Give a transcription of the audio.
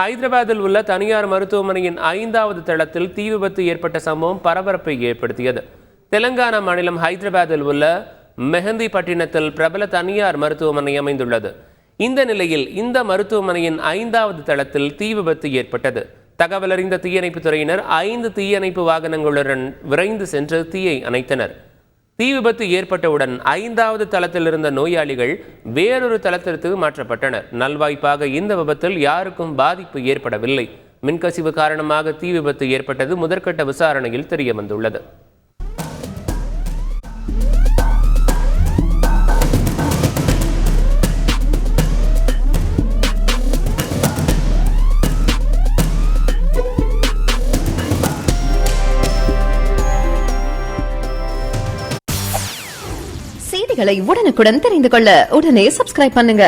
ஹைதராபாத்தில் உள்ள தனியார் மருத்துவமனையின் 5வது தளத்தில் தீ விபத்து ஏற்பட்ட சம்பவம் பரபரப்பை ஏற்படுத்தியது. தெலங்கானா மாநிலம் ஹைதராபாத்தில் உள்ள மெஹந்திப்பட்டினத்தில் பிரபல தனியார் மருத்துவமனை அமைந்துள்ளது. இந்த நிலையில் இந்த மருத்துவமனையின் 5வது தளத்தில் தீ விபத்து ஏற்பட்டது. தகவல் அறிந்த தீயணைப்புத் துறையினர் 5 தீயணைப்பு வாகனங்களுடன் விரைந்து சென்று தீயை அணைத்தனர். தீ விபத்து ஏற்பட்டவுடன் 5வது தளத்தில் இருந்த நோயாளிகள் வேறொரு தளத்திற்கு மாற்றப்பட்டனர். நல்வாய்ப்பாக இந்த விபத்தில் யாருக்கும் பாதிப்பு ஏற்படவில்லை. மின்கசிவு காரணமாக தீ விபத்து ஏற்பட்டது முதற்கட்ட விசாரணையில் தெரிய வந்துள்ளது. செய்திகளை உடனுக்குடன் தெரிந்து கொள்ள உடனே சப்ஸ்கிரைப் பண்ணுங்க.